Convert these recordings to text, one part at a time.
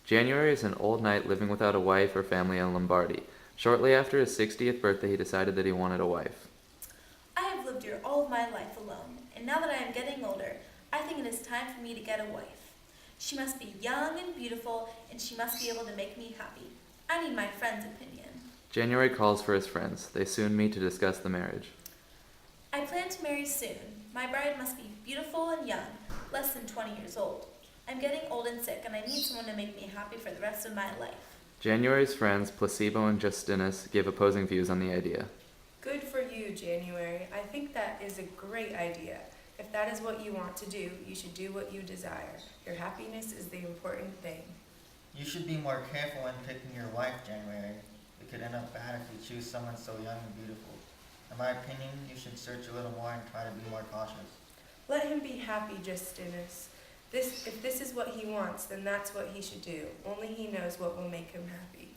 January is an old knight living without a wife or family in Lombardy. Shortly after his 60th birthday, he decided that he wanted a wife. I have lived here all of my life alone, and now that I am getting older, I think it is time for me to get a wife. She must be young and beautiful, and she must be able to make me happy. I need my friend's opinion. January calls for his friends. They soon meet to discuss the marriage. I plan to marry soon. My bride must be beautiful and young, less than 20 years old. I'm getting old and sick, and I need someone to make me happy for the rest of my life. January's friends, Placebo and Justinus, give opposing views on the idea. Good for you, January. I think that is a great idea. If that is what you want to do, you should do what you desire. Your happiness is the important thing. You should be more careful when picking your wife, January. It could end up bad if you choose someone so young and beautiful. In my opinion, you should search a little more and try to be more cautious. Let him be happy, Justinus. If this is what he wants, then that's what he should do. Only he knows what will make him happy.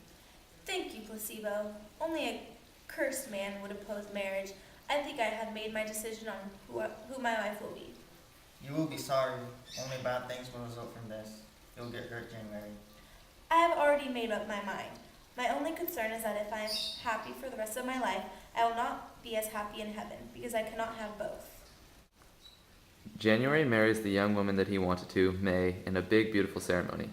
Thank you, Placebo. Only a cursed man would oppose marriage. I think I have made my decision on who my wife will be. You will be sorry. Only bad things will result from this. You'll get hurt, January. I have already made up my mind. My only concern is that if I am happy for the rest of my life, I will not be as happy in heaven, because I cannot have both. January marries the young woman that he wanted to, May, in a big, beautiful ceremony.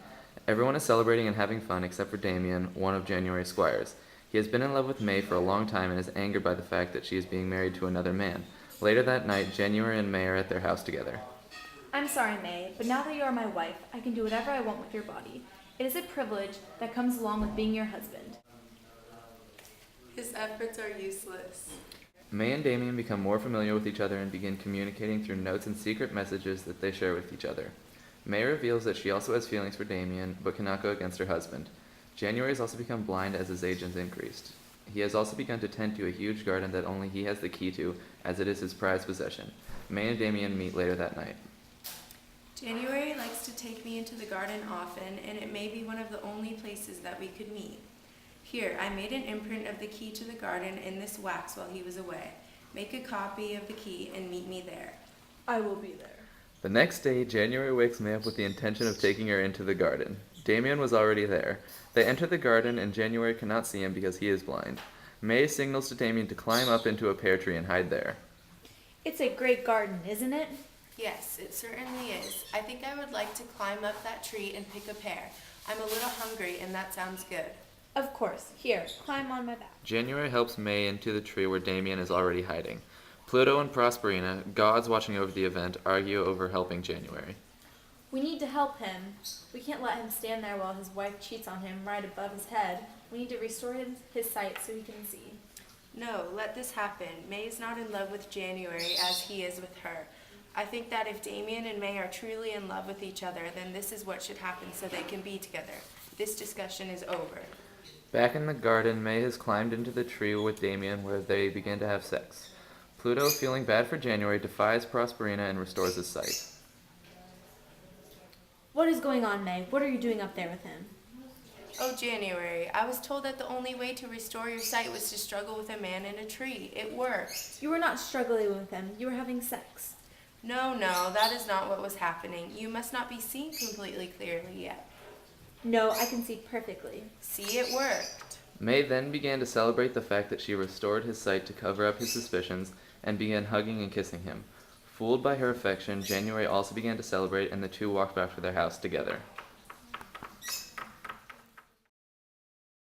Everyone is celebrating and having fun except for Damien, one of January's squires. He has been in love with May for a long time and is angered by the fact that she is being married to another man. Later that night, January and May are at their house together. I'm sorry, May, but now that you are my wife, I can do whatever I want with your body. It is a privilege that comes along with being your husband. His efforts are useless. May and Damien become more familiar with each other and begin communicating through notes and secret messages that they share with each other. May reveals that she also has feelings for Damien, but cannot go against her husband. January has also become blind as his age has increased. He has also begun to tend to a huge garden that only he has the key to, as it is his prized possession. May and Damien meet later that night. January likes to take me into the garden often, and it may be one of the only places that we could meet. Here, I made an imprint of the key to the garden in this wax while he was away. Make a copy of the key and meet me there. I will be there. The next day, January wakes May up with the intention of taking her into the garden. Damien was already there. They enter the garden, and January cannot see him because he is blind. May signals to Damien to climb up into a pear tree and hide there. It's a great garden, isn't it? Yes, it certainly is. I think I would like to climb up that tree and pick a pear. I'm a little hungry, and that sounds good. Of course. Here, climb on my back. January helps May into the tree where Damien is already hiding. Pluto and Prosperina, gods watching over the event, argue over helping January. We need to help him. We can't let him stand there while his wife cheats on him right above his head. We need to restore his sight so he can see. No, let this happen. May is not in love with January as he is with her. I think that if Damien and May are truly in love with each other, then this is what should happen so they can be together. This discussion is over. Back in the garden, May has climbed into the tree with Damien where they begin to have sex. Pluto, feeling bad for January, defies Prosperina and restores his sight. What is going on, May? What are you doing up there with him? Oh, January, I was told that the only way to restore your sight was to struggle with a man in a tree. It worked. You were not struggling with him. You were having sex. No, that is not what was happening. You must not be seeing completely clearly yet. No, I can see perfectly. See, it worked. May then began to celebrate the fact that she restored his sight to cover up his suspicions and began hugging and kissing him. Fooled by her affection, January also began to celebrate and the two walked back to their house together.